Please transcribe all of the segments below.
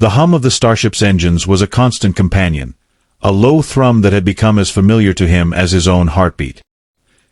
The hum of the starship's engines was a constant companion, a low thrum that had become as familiar to him as his own heartbeat.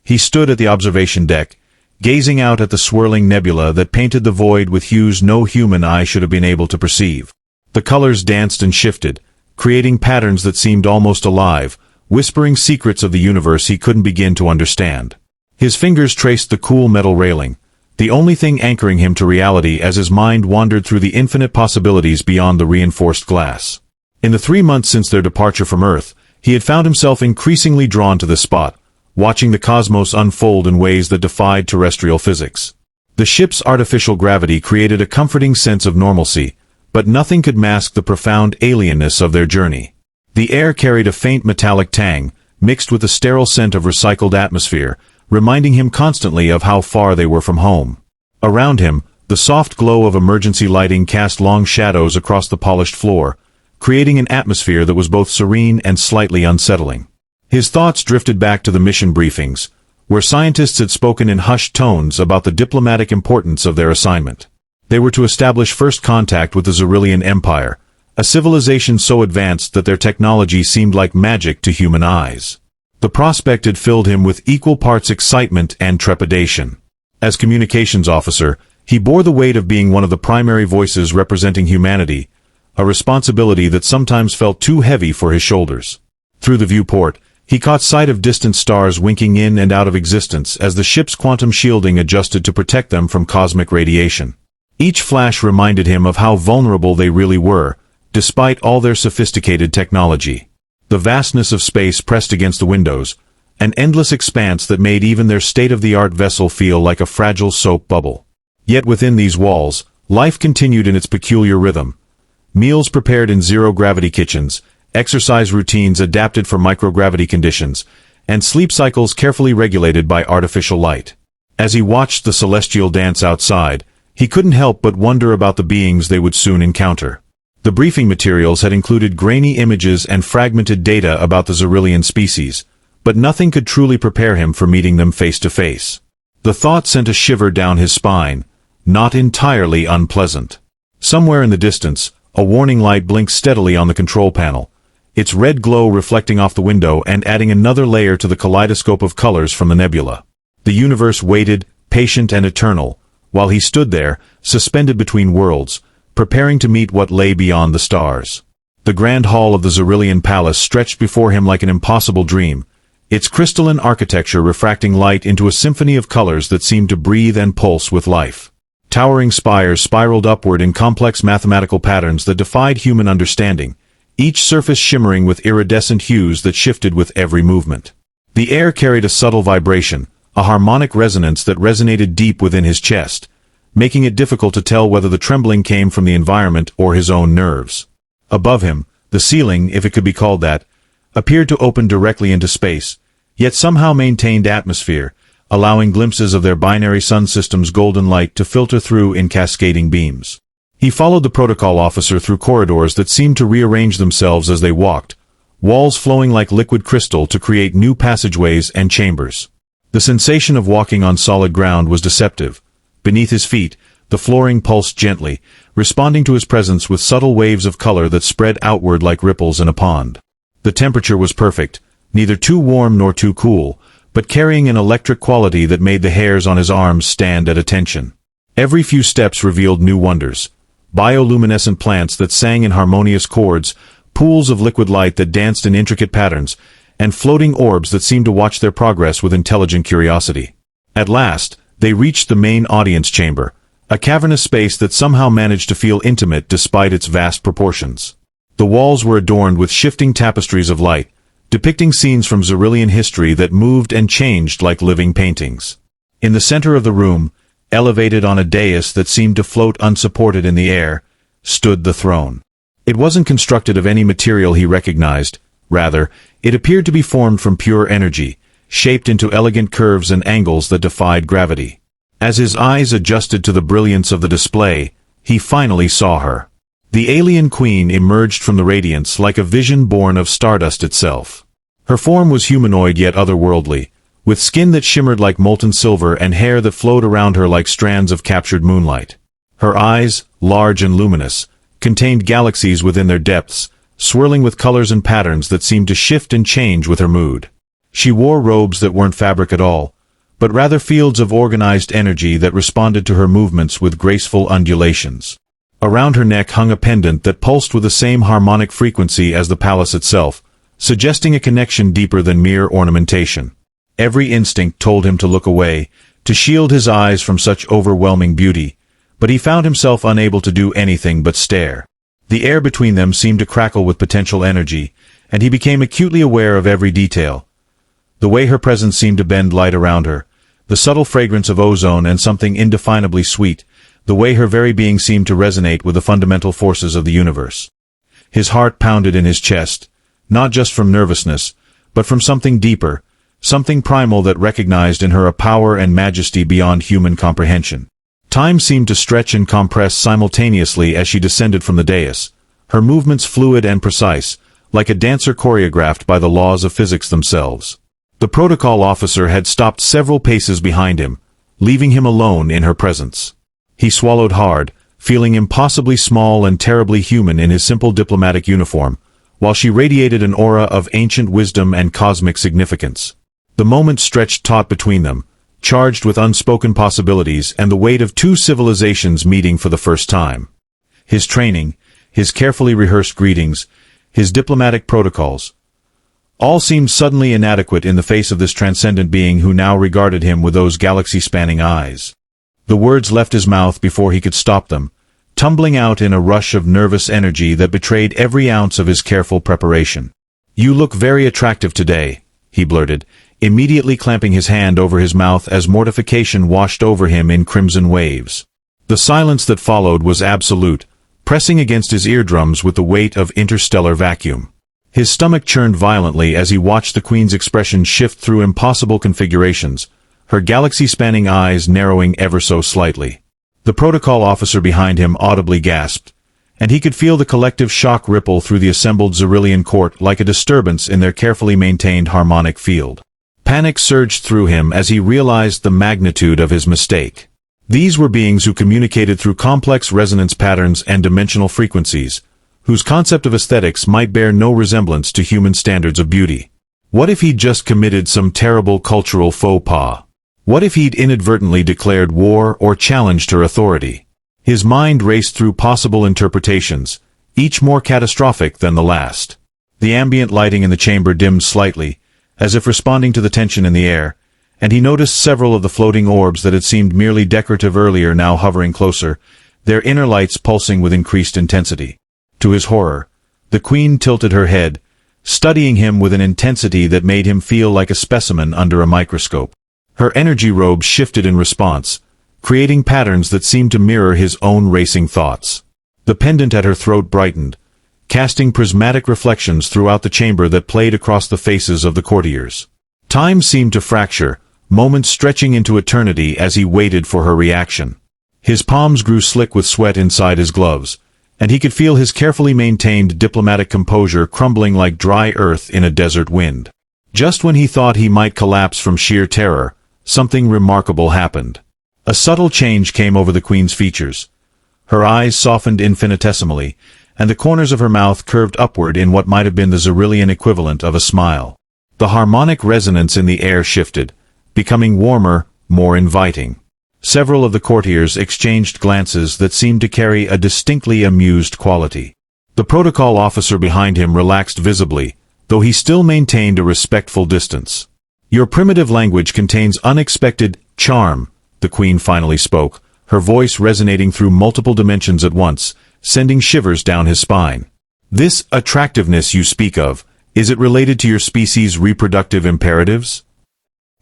He stood at the observation deck, gazing out at the swirling nebula that painted the void with hues no human eye should have been able to perceive. The colors danced and shifted, creating patterns that seemed almost alive, whispering secrets of the universe he couldn't begin to understand. His fingers traced the cool metal railing, the only thing anchoring him to reality as his mind wandered through the infinite possibilities beyond the reinforced glass. In the 3 months since their departure from Earth, he had found himself increasingly drawn to this spot, watching the cosmos unfold in ways that defied terrestrial physics. The ship's artificial gravity created a comforting sense of normalcy, but nothing could mask the profound alienness of their journey. The air carried a faint metallic tang, mixed with the sterile scent of recycled atmosphere, reminding him constantly of how far they were from home. Around him, the soft glow of emergency lighting cast long shadows across the polished floor, creating an atmosphere that was both serene and slightly unsettling. His thoughts drifted back to the mission briefings, where scientists had spoken in hushed tones about the diplomatic importance of their assignment. They were to establish first contact with the Xyrillian Empire, a civilization so advanced that their technology seemed like magic to human eyes. The prospect had filled him with equal parts excitement and trepidation. As communications officer, he bore the weight of being one of the primary voices representing humanity, a responsibility that sometimes felt too heavy for his shoulders. Through the viewport, he caught sight of distant stars winking in and out of existence as the ship's quantum shielding adjusted to protect them from cosmic radiation. Each flash reminded him of how vulnerable they really were, despite all their sophisticated technology. The vastness of space pressed against the windows, an endless expanse that made even their state-of-the-art vessel feel like a fragile soap bubble. Yet within these walls, life continued in its peculiar rhythm. Meals prepared in zero-gravity kitchens, exercise routines adapted for microgravity conditions, and sleep cycles carefully regulated by artificial light. As he watched the celestial dance outside, he couldn't help but wonder about the beings they would soon encounter. The briefing materials had included grainy images and fragmented data about the Xyrillian species, but nothing could truly prepare him for meeting them face to face. The thought sent a shiver down his spine, not entirely unpleasant. Somewhere in the distance, a warning light blinked steadily on the control panel, its red glow reflecting off the window and adding another layer to the kaleidoscope of colors from the nebula. The universe waited, patient and eternal, while he stood there, suspended between worlds, preparing to meet what lay beyond the stars. The grand hall of the Xyrillian palace stretched before him like an impossible dream, its crystalline architecture refracting light into a symphony of colors that seemed to breathe and pulse with life. Towering spires spiraled upward in complex mathematical patterns that defied human understanding, each surface shimmering with iridescent hues that shifted with every movement. The air carried a subtle vibration, a harmonic resonance that resonated deep within his chest, making it difficult to tell whether the trembling came from the environment or his own nerves. Above him, the ceiling, if it could be called that, appeared to open directly into space, yet somehow maintained atmosphere, allowing glimpses of their binary sun system's golden light to filter through in cascading beams. He followed the protocol officer through corridors that seemed to rearrange themselves as they walked, walls flowing like liquid crystal to create new passageways and chambers. The sensation of walking on solid ground was deceptive. Beneath his feet, the flooring pulsed gently, responding to his presence with subtle waves of color that spread outward like ripples in a pond. The temperature was perfect, neither too warm nor too cool, but carrying an electric quality that made the hairs on his arms stand at attention. Every few steps revealed new wonders. Bioluminescent plants that sang in harmonious chords, pools of liquid light that danced in intricate patterns, and floating orbs that seemed to watch their progress with intelligent curiosity. At last, they reached the main audience chamber, a cavernous space that somehow managed to feel intimate despite its vast proportions. The walls were adorned with shifting tapestries of light, depicting scenes from Xyrillian history that moved and changed like living paintings. In the center of the room, elevated on a dais that seemed to float unsupported in the air, stood the throne. It wasn't constructed of any material he recognized. Rather, it appeared to be formed from pure energy, shaped into elegant curves and angles that defied gravity. As his eyes adjusted to the brilliance of the display, he finally saw her. The alien queen emerged from the radiance like a vision born of stardust itself. Her form was humanoid yet otherworldly, with skin that shimmered like molten silver and hair that flowed around her like strands of captured moonlight. Her eyes, large and luminous, contained galaxies within their depths, swirling with colors and patterns that seemed to shift and change with her mood. She wore robes that weren't fabric at all, but rather fields of organized energy that responded to her movements with graceful undulations. Around her neck hung a pendant that pulsed with the same harmonic frequency as the palace itself, suggesting a connection deeper than mere ornamentation. Every instinct told him to look away, to shield his eyes from such overwhelming beauty, but he found himself unable to do anything but stare. The air between them seemed to crackle with potential energy, and he became acutely aware of every detail. The way her presence seemed to bend light around her, the subtle fragrance of ozone and something indefinably sweet, the way her very being seemed to resonate with the fundamental forces of the universe. His heart pounded in his chest, not just from nervousness, but from something deeper, something primal that recognized in her a power and majesty beyond human comprehension. Time seemed to stretch and compress simultaneously as she descended from the dais, her movements fluid and precise, like a dancer choreographed by the laws of physics themselves. The protocol officer had stopped several paces behind him, leaving him alone in her presence. He swallowed hard, feeling impossibly small and terribly human in his simple diplomatic uniform, while she radiated an aura of ancient wisdom and cosmic significance. The moment stretched taut between them, charged with unspoken possibilities and the weight of two civilizations meeting for the first time. His training, his carefully rehearsed greetings, his diplomatic protocols, all seemed suddenly inadequate in the face of this transcendent being who now regarded him with those galaxy-spanning eyes. The words left his mouth before he could stop them, tumbling out in a rush of nervous energy that betrayed every ounce of his careful preparation. "You look very attractive today," he blurted, immediately clamping his hand over his mouth as mortification washed over him in crimson waves. The silence that followed was absolute, pressing against his eardrums with the weight of interstellar vacuum. His stomach churned violently as he watched the Queen's expression shift through impossible configurations, her galaxy-spanning eyes narrowing ever so slightly. The protocol officer behind him audibly gasped, and he could feel the collective shock ripple through the assembled Xyrillian court like a disturbance in their carefully maintained harmonic field. Panic surged through him as he realized the magnitude of his mistake. These were beings who communicated through complex resonance patterns and dimensional frequencies, whose concept of aesthetics might bear no resemblance to human standards of beauty. What if he'd just committed some terrible cultural faux pas? What if he'd inadvertently declared war or challenged her authority? His mind raced through possible interpretations, each more catastrophic than the last. The ambient lighting in the chamber dimmed slightly, as if responding to the tension in the air, and he noticed several of the floating orbs that had seemed merely decorative earlier now hovering closer, their inner lights pulsing with increased intensity. To his horror, the Queen tilted her head, studying him with an intensity that made him feel like a specimen under a microscope. Her energy robe shifted in response, creating patterns that seemed to mirror his own racing thoughts. The pendant at her throat brightened, casting prismatic reflections throughout the chamber that played across the faces of the courtiers. Time seemed to fracture, moments stretching into eternity as he waited for her reaction. His palms grew slick with sweat inside his gloves, and he could feel his carefully maintained diplomatic composure crumbling like dry earth in a desert wind. Just when he thought he might collapse from sheer terror, something remarkable happened. A subtle change came over the Queen's features. Her eyes softened infinitesimally, and the corners of her mouth curved upward in what might have been the Xyrillian equivalent of a smile. The harmonic resonance in the air shifted, becoming warmer, more inviting. Several of the courtiers exchanged glances that seemed to carry a distinctly amused quality. The protocol officer behind him relaxed visibly, though he still maintained a respectful distance. "Your primitive language contains unexpected charm," the Queen finally spoke, her voice resonating through multiple dimensions at once, sending shivers down his spine. "This attractiveness you speak of, is it related to your species' reproductive imperatives?"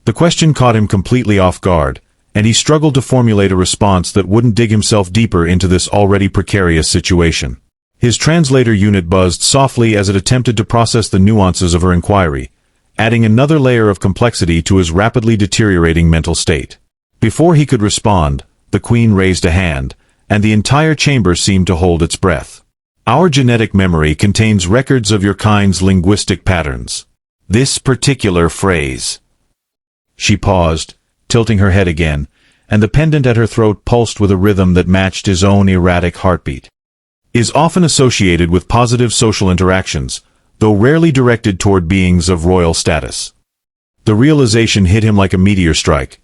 The question caught him completely off guard, and he struggled to formulate a response that wouldn't dig himself deeper into this already precarious situation. His translator unit buzzed softly as it attempted to process the nuances of her inquiry, adding another layer of complexity to his rapidly deteriorating mental state. Before he could respond, the Queen raised a hand, and the entire chamber seemed to hold its breath. "Our genetic memory contains records of your kind's linguistic patterns. This particular phrase." She paused, tilting her head again, and the pendant at her throat pulsed with a rhythm that matched his own erratic heartbeat. is often associated with positive social interactions, though rarely directed toward beings of royal status. The realization hit him like a meteor strike.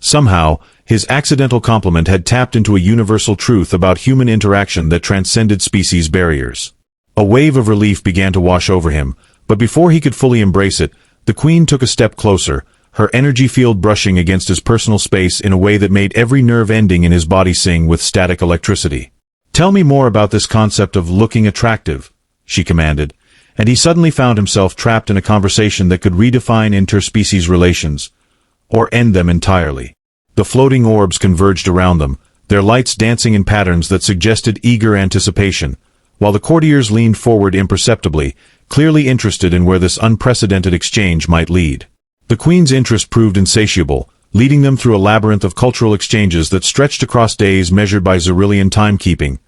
Somehow, his accidental compliment had tapped into a universal truth about human interaction that transcended species barriers. A wave of relief began to wash over him, but before he could fully embrace it, the Queen took a step closer, her energy field brushing against his personal space in a way that made every nerve ending in his body sing with static electricity. "Tell me more about this concept of looking attractive," she commanded, and he suddenly found himself trapped in a conversation that could redefine interspecies relations, or end them entirely. The floating orbs converged around them, their lights dancing in patterns that suggested eager anticipation, while the courtiers leaned forward imperceptibly, clearly interested in where this unprecedented exchange might lead. The Queen's interest proved insatiable, leading them through a labyrinth of cultural exchanges that stretched across days measured by Zerillian timekeeping,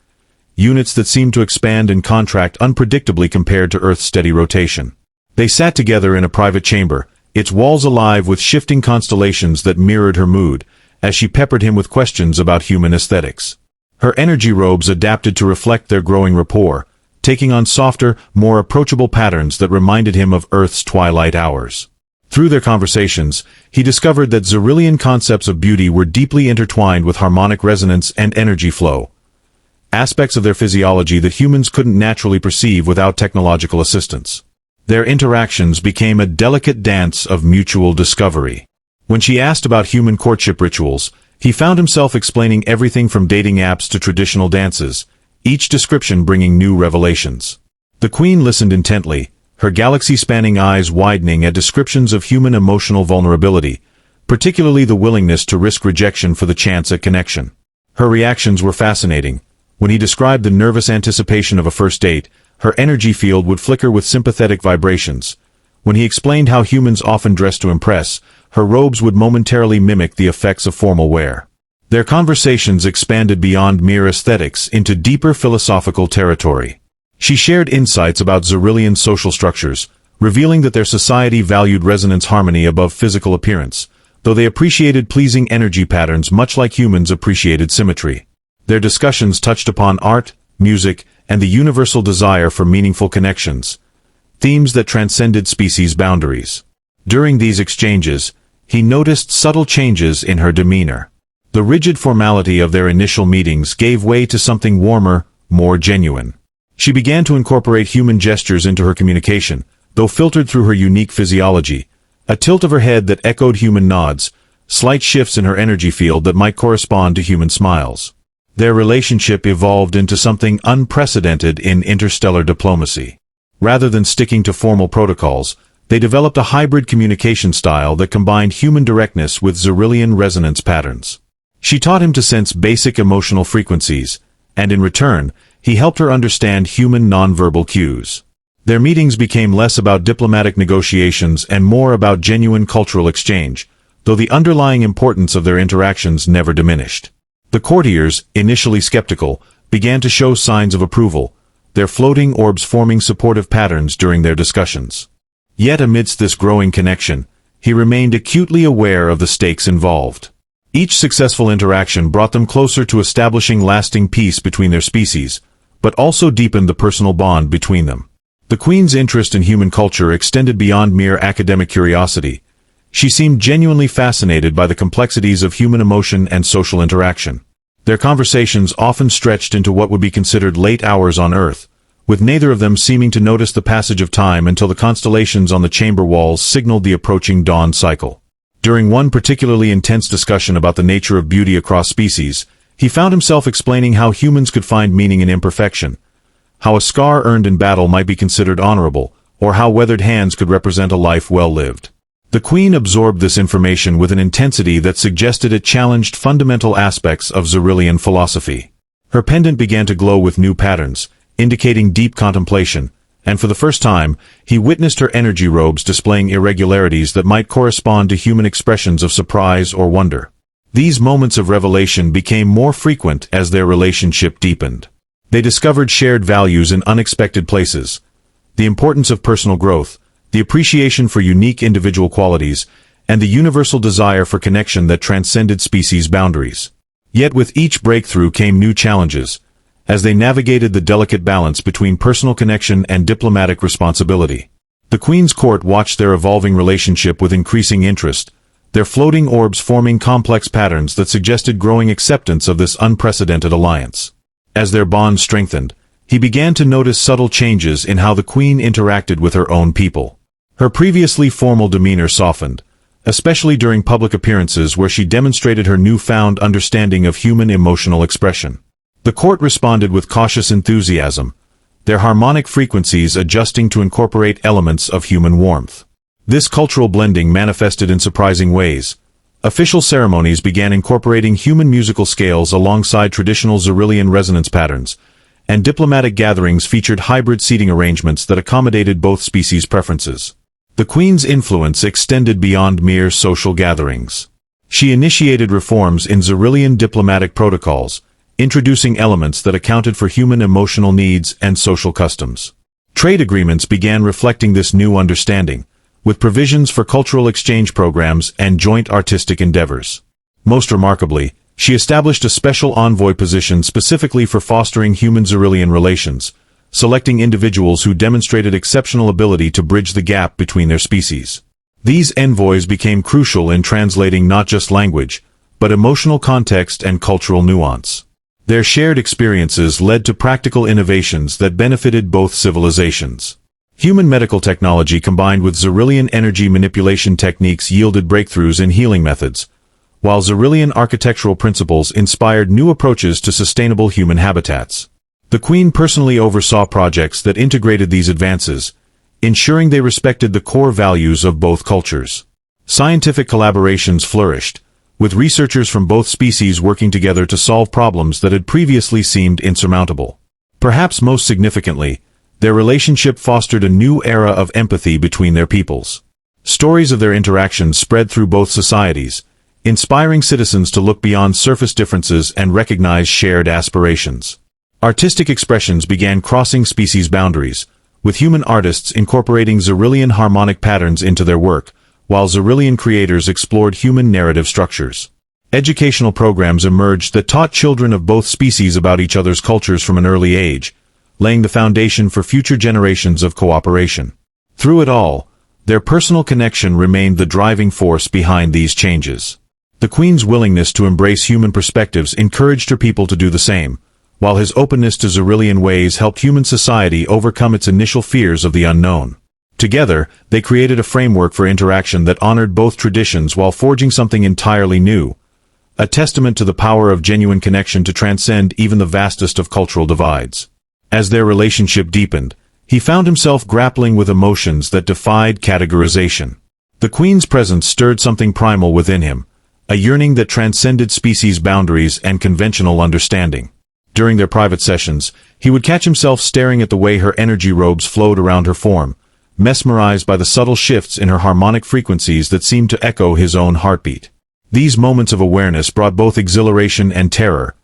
units that seemed to expand and contract unpredictably compared to Earth's steady rotation. They sat together in a private chamber, its walls alive with shifting constellations that mirrored her mood, as she peppered him with questions about human aesthetics. Her energy robes adapted to reflect their growing rapport, taking on softer, more approachable patterns that reminded him of Earth's twilight hours. Through their conversations, he discovered that Zerillian concepts of beauty were deeply intertwined with harmonic resonance and energy flow, aspects of their physiology that humans couldn't naturally perceive without technological assistance. Their interactions became a delicate dance of mutual discovery. When she asked about human courtship rituals, he found himself explaining everything from dating apps to traditional dances, each description bringing new revelations. The Queen listened intently, her galaxy-spanning eyes widening at descriptions of human emotional vulnerability, particularly the willingness to risk rejection for the chance at connection. Her reactions were fascinating. When he described the nervous anticipation of a first date, her energy field would flicker with sympathetic vibrations. When he explained how humans often dress to impress, her robes would momentarily mimic the effects of formal wear. Their conversations expanded beyond mere aesthetics into deeper philosophical territory. She shared insights about Zerillian social structures, revealing that their society valued resonance harmony above physical appearance, though they appreciated pleasing energy patterns much like humans appreciated symmetry. Their discussions touched upon art, music, and the universal desire for meaningful connections, themes that transcended species boundaries. During these exchanges, he noticed subtle changes in her demeanor. The rigid formality of their initial meetings gave way to something warmer, more genuine. She began to incorporate human gestures into her communication, though filtered through her unique physiology, a tilt of her head that echoed human nods, slight shifts in her energy field that might correspond to human smiles. Their relationship evolved into something unprecedented in interstellar diplomacy. Rather than sticking to formal protocols, they developed a hybrid communication style that combined human directness with Zerillian resonance patterns. She taught him to sense basic emotional frequencies, and in return, he helped her understand human nonverbal cues. Their meetings became less about diplomatic negotiations and more about genuine cultural exchange, though the underlying importance of their interactions never diminished. The courtiers, initially skeptical, began to show signs of approval, their floating orbs forming supportive patterns during their discussions. Yet amidst this growing connection, he remained acutely aware of the stakes involved. Each successful interaction brought them closer to establishing lasting peace between their species, but also deepened the personal bond between them. The Queen's interest in human culture extended beyond mere academic curiosity. She seemed genuinely fascinated by the complexities of human emotion and social interaction. Their conversations often stretched into what would be considered late hours on Earth, with neither of them seeming to notice the passage of time until the constellations on the chamber walls signaled the approaching dawn cycle. During one particularly intense discussion about the nature of beauty across species, he found himself explaining how humans could find meaning in imperfection, how a scar earned in battle might be considered honorable, or how weathered hands could represent a life well lived. The Queen absorbed this information with an intensity that suggested it challenged fundamental aspects of Zerillian philosophy. Her pendant began to glow with new patterns, indicating deep contemplation, and for the first time, he witnessed her energy robes displaying irregularities that might correspond to human expressions of surprise or wonder. These moments of revelation became more frequent as their relationship deepened. They discovered shared values in unexpected places, the importance of personal growth, the appreciation for unique individual qualities, and the universal desire for connection that transcended species boundaries. Yet with each breakthrough came new challenges. as they navigated the delicate balance between personal connection and diplomatic responsibility. The Queen's court watched their evolving relationship with increasing interest, their floating orbs forming complex patterns that suggested growing acceptance of this unprecedented alliance. As their bond strengthened, he began to notice subtle changes in how the Queen interacted with her own people. Her previously formal demeanor softened, especially during public appearances where she demonstrated her newfound understanding of human emotional expression. The court responded with cautious enthusiasm, their harmonic frequencies adjusting to incorporate elements of human warmth. This cultural blending manifested in surprising ways. Official ceremonies began incorporating human musical scales alongside traditional Zerillian resonance patterns, and diplomatic gatherings featured hybrid seating arrangements that accommodated both species' preferences. The Queen's influence extended beyond mere social gatherings. She initiated reforms in Zerillian diplomatic protocols, introducing elements that accounted for human emotional needs and social customs. Trade agreements began reflecting this new understanding, with provisions for cultural exchange programs and joint artistic endeavors. Most remarkably, she established a special envoy position specifically for fostering human Zerillian relations, selecting individuals who demonstrated exceptional ability to bridge the gap between their species. These envoys became crucial in translating not just language, but emotional context and cultural nuance. Their shared experiences led to practical innovations that benefited both civilizations. Human medical technology combined with Zerillian energy manipulation techniques yielded breakthroughs in healing methods, while Zerillian architectural principles inspired new approaches to sustainable human habitats. The Queen personally oversaw projects that integrated these advances, ensuring they respected the core values of both cultures. Scientific collaborations flourished, with researchers from both species working together to solve problems that had previously seemed insurmountable. Perhaps most significantly, their relationship fostered a new era of empathy between their peoples. Stories of their interactions spread through both societies, inspiring citizens to look beyond surface differences and recognize shared aspirations. Artistic expressions began crossing species boundaries, with human artists incorporating Zerillian harmonic patterns into their work, while Zerillian creators explored human narrative structures. Educational programs emerged that taught children of both species about each other's cultures from an early age, laying the foundation for future generations of cooperation. Through it all, their personal connection remained the driving force behind these changes. The Queen's willingness to embrace human perspectives encouraged her people to do the same, while his openness to Zerillian ways helped human society overcome its initial fears of the unknown. Together, they created a framework for interaction that honored both traditions while forging something entirely new, a testament to the power of genuine connection to transcend even the vastest of cultural divides. As their relationship deepened, he found himself grappling with emotions that defied categorization. The Queen's presence stirred something primal within him, a yearning that transcended species boundaries and conventional understanding. During their private sessions, he would catch himself staring at the way her energy robes flowed around her form, mesmerized by the subtle shifts in her harmonic frequencies that seemed to echo his own heartbeat. These moments of awareness brought both exhilaration and terror,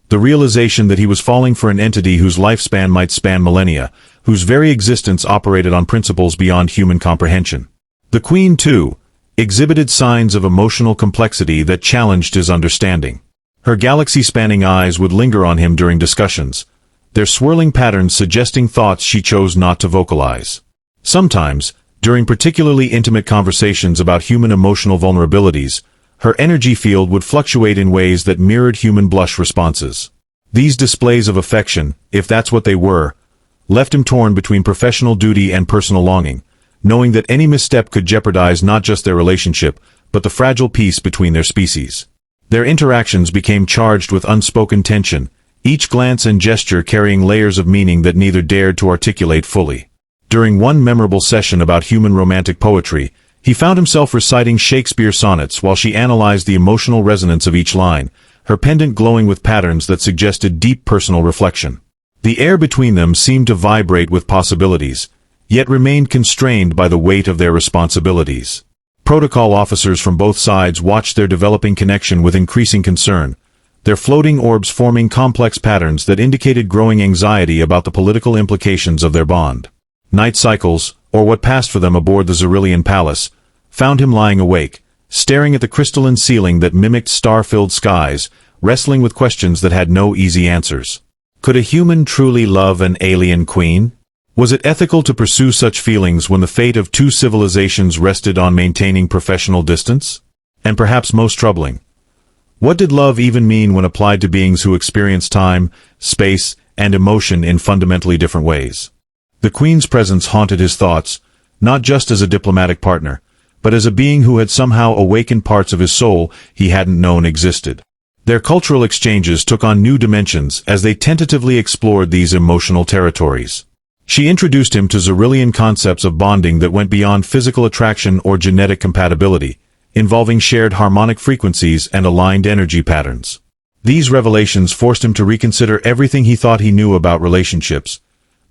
the realization that he was falling for an entity whose lifespan might span millennia, whose very existence operated on principles beyond human comprehension. The Queen, too, exhibited signs of emotional complexity that challenged his understanding. Her galaxy-spanning eyes would linger on him during discussions, their swirling patterns suggesting thoughts she chose not to vocalize. Sometimes, during particularly intimate conversations about human emotional vulnerabilities, her energy field would fluctuate in ways that mirrored human blush responses. These displays of affection, if that's what they were, left him torn between professional duty and personal longing, knowing that any misstep could jeopardize not just their relationship, but the fragile peace between their species. Their interactions became charged with unspoken tension, each glance and gesture carrying layers of meaning that neither dared to articulate fully. During one memorable session about human romantic poetry, he found himself reciting Shakespeare sonnets while she analyzed the emotional resonance of each line, her pendant glowing with patterns that suggested deep personal reflection. The air between them seemed to vibrate with possibilities, yet remained constrained by the weight of their responsibilities. Protocol officers from both sides watched their developing connection with increasing concern, their floating orbs forming complex patterns that indicated growing anxiety about the political implications of their bond. Night cycles, or what passed for them aboard the Zerillian palace, found him lying awake, staring at the crystalline ceiling that mimicked star-filled skies, wrestling with questions that had no easy answers. Could a human truly love an alien queen? Was it ethical to pursue such feelings when the fate of two civilizations rested on maintaining professional distance? And perhaps most troubling, what did love even mean when applied to beings who experience time, space, and emotion in fundamentally different ways? The Queen's presence haunted his thoughts, not just as a diplomatic partner, but as a being who had somehow awakened parts of his soul he hadn't known existed. Their cultural exchanges took on new dimensions as they tentatively explored these emotional territories. She introduced him to Zerillian concepts of bonding that went beyond physical attraction or genetic compatibility, involving shared harmonic frequencies and aligned energy patterns. These revelations forced him to reconsider everything he thought he knew about relationships,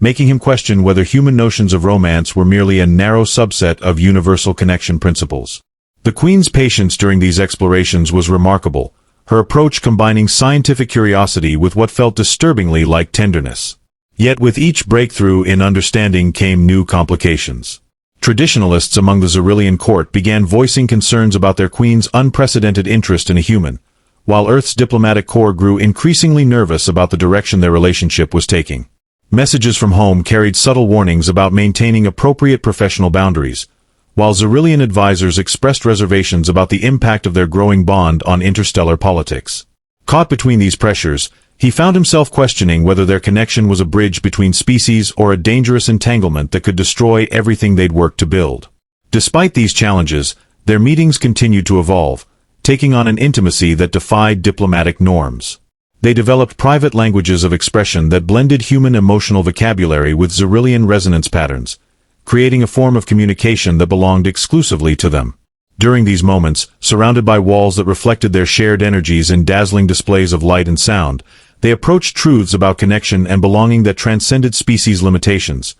making him question whether human notions of romance were merely a narrow subset of universal connection principles. The Queen's patience during these explorations was remarkable, her approach combining scientific curiosity with what felt disturbingly like tenderness. Yet with each breakthrough in understanding came new complications. Traditionalists among the Zerillian court began voicing concerns about their queen's unprecedented interest in a human, while Earth's diplomatic corps grew increasingly nervous about the direction their relationship was taking. Messages from home carried subtle warnings about maintaining appropriate professional boundaries, while Zerillian advisors expressed reservations about the impact of their growing bond on interstellar politics. Caught between these pressures, he found himself questioning whether their connection was a bridge between species or a dangerous entanglement that could destroy everything they'd worked to build. Despite these challenges, their meetings continued to evolve, taking on an intimacy that defied diplomatic norms. They developed private languages of expression that blended human emotional vocabulary with Zerillian resonance patterns, creating a form of communication that belonged exclusively to them. During these moments, surrounded by walls that reflected their shared energies in dazzling displays of light and sound, they approached truths about connection and belonging that transcended species limitations,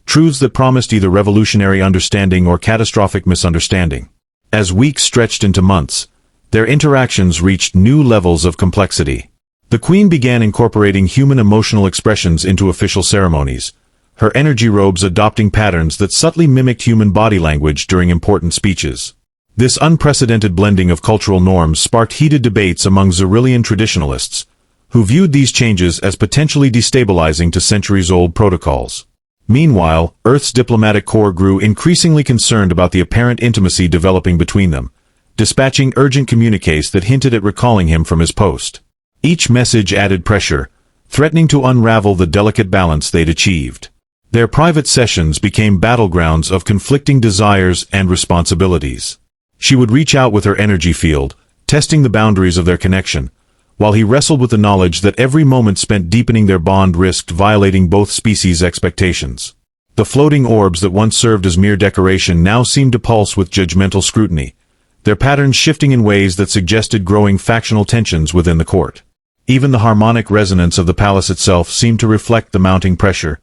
truths that promised either revolutionary understanding or catastrophic misunderstanding. As weeks stretched into months, their interactions reached new levels of complexity. The Queen began incorporating human emotional expressions into official ceremonies, her energy robes adopting patterns that subtly mimicked human body language during important speeches. This unprecedented blending of cultural norms sparked heated debates among Zerillian traditionalists, who viewed these changes as potentially destabilizing to centuries-old protocols. Meanwhile, Earth's diplomatic corps grew increasingly concerned about the apparent intimacy developing between them, dispatching urgent communiques that hinted at recalling him from his post. Each message added pressure, threatening to unravel the delicate balance they'd achieved. Their private sessions became battlegrounds of conflicting desires and responsibilities. She would reach out with her energy field, testing the boundaries of their connection, while he wrestled with the knowledge that every moment spent deepening their bond risked violating both species' expectations. The floating orbs that once served as mere decoration now seemed to pulse with judgmental scrutiny, their patterns shifting in ways that suggested growing factional tensions within the court. Even the harmonic resonance of the palace itself seemed to reflect the mounting pressure,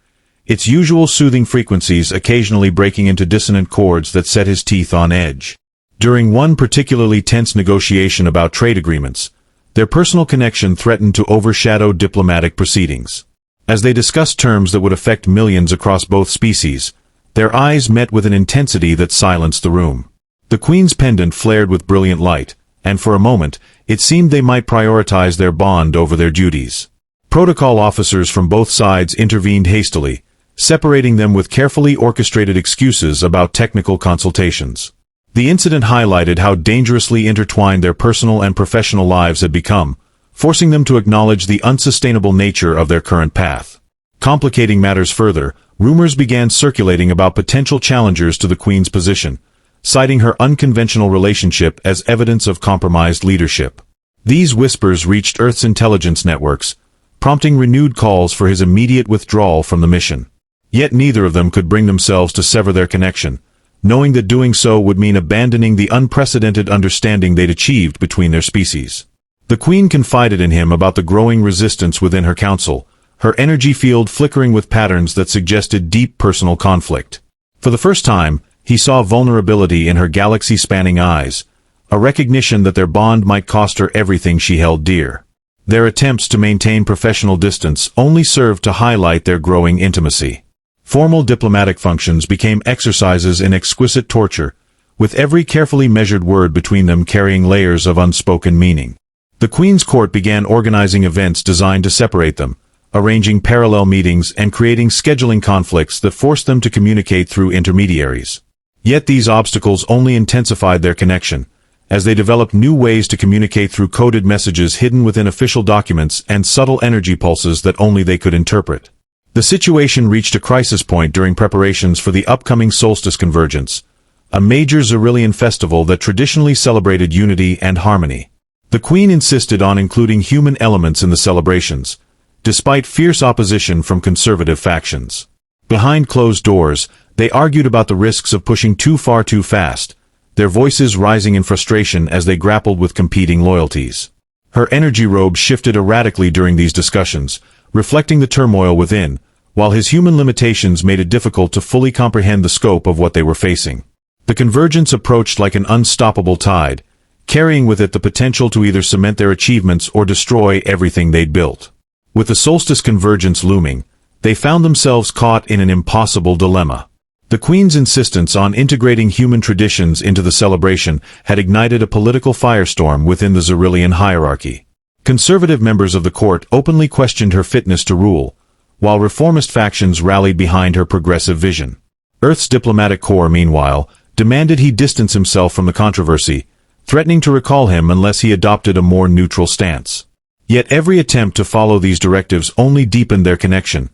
its usual soothing frequencies occasionally breaking into dissonant chords that set his teeth on edge. During one particularly tense negotiation about trade agreements, their personal connection threatened to overshadow diplomatic proceedings. As they discussed terms that would affect millions across both species, their eyes met with an intensity that silenced the room. The Queen's pendant flared with brilliant light, and for a moment, it seemed they might prioritize their bond over their duties. Protocol officers from both sides intervened hastily, separating them with carefully orchestrated excuses about technical consultations. The incident highlighted how dangerously intertwined their personal and professional lives had become, forcing them to acknowledge the unsustainable nature of their current path. Complicating matters further, rumors began circulating about potential challengers to the Queen's position, citing her unconventional relationship as evidence of compromised leadership. These whispers reached Earth's intelligence networks, prompting renewed calls for his immediate withdrawal from the mission. Yet neither of them could bring themselves to sever their connection, knowing that doing so would mean abandoning the unprecedented understanding they'd achieved between their species. The Queen confided in him about the growing resistance within her council, her energy field flickering with patterns that suggested deep personal conflict. For the first time, he saw vulnerability in her galaxy-spanning eyes, a recognition that their bond might cost her everything she held dear. Their attempts to maintain professional distance only served to highlight their growing intimacy. Formal diplomatic functions became exercises in exquisite torture, with every carefully measured word between them carrying layers of unspoken meaning. The Queen's court began organizing events designed to separate them, arranging parallel meetings and creating scheduling conflicts that forced them to communicate through intermediaries. Yet these obstacles only intensified their connection, as they developed new ways to communicate through coded messages hidden within official documents and subtle energy pulses that only they could interpret. The situation reached a crisis point during preparations for the upcoming solstice convergence, a major Zerillian festival that traditionally celebrated unity and harmony. The Queen insisted on including human elements in the celebrations, despite fierce opposition from conservative factions. Behind closed doors, they argued about the risks of pushing too far too fast, their voices rising in frustration as they grappled with competing loyalties. Her energy robe shifted erratically during these discussions, reflecting the turmoil within, while his human limitations made it difficult to fully comprehend the scope of what they were facing. The convergence approached like an unstoppable tide, carrying with it the potential to either cement their achievements or destroy everything they'd built. With the solstice convergence looming, they found themselves caught in an impossible dilemma. The Queen's insistence on integrating human traditions into the celebration had ignited a political firestorm within the Zerillian hierarchy. Conservative members of the court openly questioned her fitness to rule, while reformist factions rallied behind her progressive vision. Earth's diplomatic corps, meanwhile, demanded he distance himself from the controversy, threatening to recall him unless he adopted a more neutral stance. Yet every attempt to follow these directives only deepened their connection,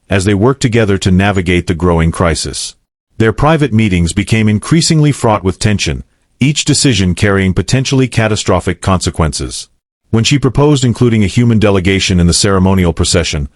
as they worked together to navigate the growing crisis. Their private meetings became increasingly fraught with tension, each decision carrying potentially catastrophic consequences. When she proposed including a human delegation in the ceremonial procession,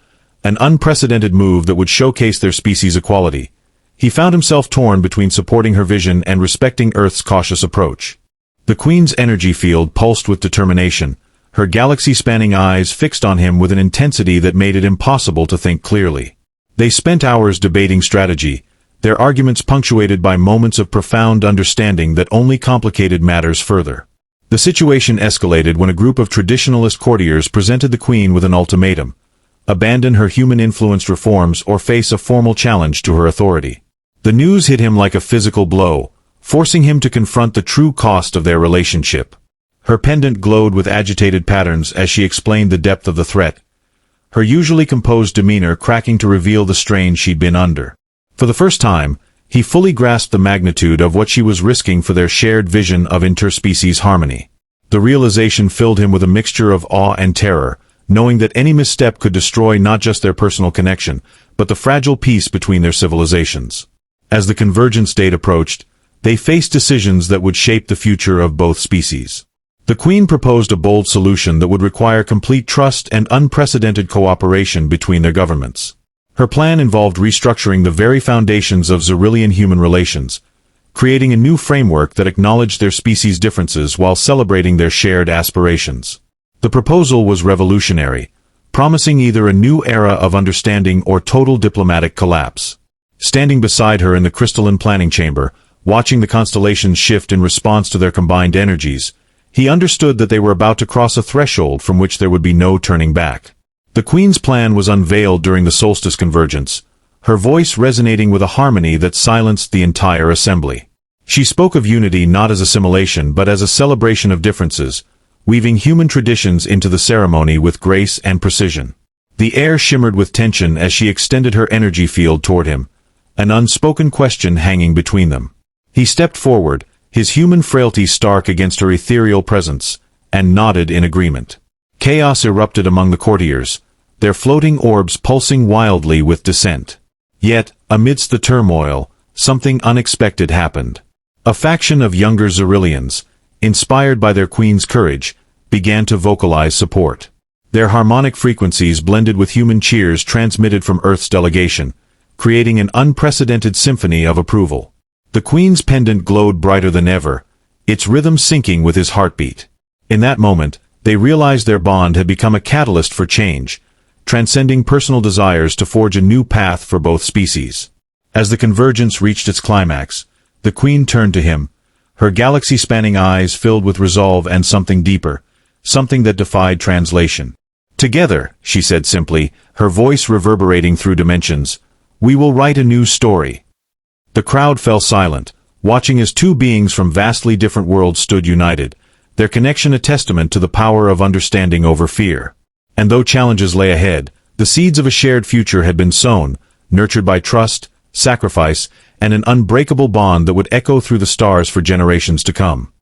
an unprecedented move that would showcase their species' equality, he found himself torn between supporting her vision and respecting Earth's cautious approach. The Queen's energy field pulsed with determination, her galaxy-spanning eyes fixed on him with an intensity that made it impossible to think clearly. They spent hours debating strategy, their arguments punctuated by moments of profound understanding that only complicated matters further. The situation escalated when a group of traditionalist courtiers presented the Queen with an ultimatum: abandon her human-influenced reforms or face a formal challenge to her authority. The news hit him like a physical blow, forcing him to confront the true cost of their relationship. Her pendant glowed with agitated patterns as she explained the depth of the threat, her usually composed demeanor cracking to reveal the strain she'd been under. For the first time, he fully grasped the magnitude of what she was risking for their shared vision of interspecies harmony. The realization filled him with a mixture of awe and terror, knowing that any misstep could destroy not just their personal connection, but the fragile peace between their civilizations. As the convergence date approached, they faced decisions that would shape the future of both species. The Queen proposed a bold solution that would require complete trust and unprecedented cooperation between their governments. Her plan involved restructuring the very foundations of Zerillian human relations, creating a new framework that acknowledged their species' differences while celebrating their shared aspirations. The proposal was revolutionary, promising either a new era of understanding or total diplomatic collapse. Standing beside her in the crystalline planning chamber, watching the constellations shift in response to their combined energies, he understood that they were about to cross a threshold from which there would be no turning back. The Queen's plan was unveiled during the solstice convergence, her voice resonating with a harmony that silenced the entire assembly. She spoke of unity not as assimilation but as a celebration of differences, weaving human traditions into the ceremony with grace and precision. The air shimmered with tension as she extended her energy field toward him, an unspoken question hanging between them. He stepped forward, his human frailty stark against her ethereal presence, and nodded in agreement. Chaos erupted among the courtiers, their floating orbs pulsing wildly with dissent. Yet, amidst the turmoil, something unexpected happened. A faction of younger Zerillians, inspired by their Queen's courage, began to vocalize support. Their harmonic frequencies blended with human cheers transmitted from Earth's delegation, creating an unprecedented symphony of approval. The Queen's pendant glowed brighter than ever, its rhythm syncing with his heartbeat. In that moment, they realized their bond had become a catalyst for change, transcending personal desires to forge a new path for both species. As the convergence reached its climax, the Queen turned to him, her galaxy-spanning eyes filled with resolve and something deeper, something that defied translation. "Together," she said simply, her voice reverberating through dimensions, "we will write a new story." The crowd fell silent, watching as two beings from vastly different worlds stood united, their connection a testament to the power of understanding over fear. And though challenges lay ahead, The seeds of a shared future had been sown, nurtured by trust, sacrifice, and an unbreakable bond that would echo through the stars for generations to come.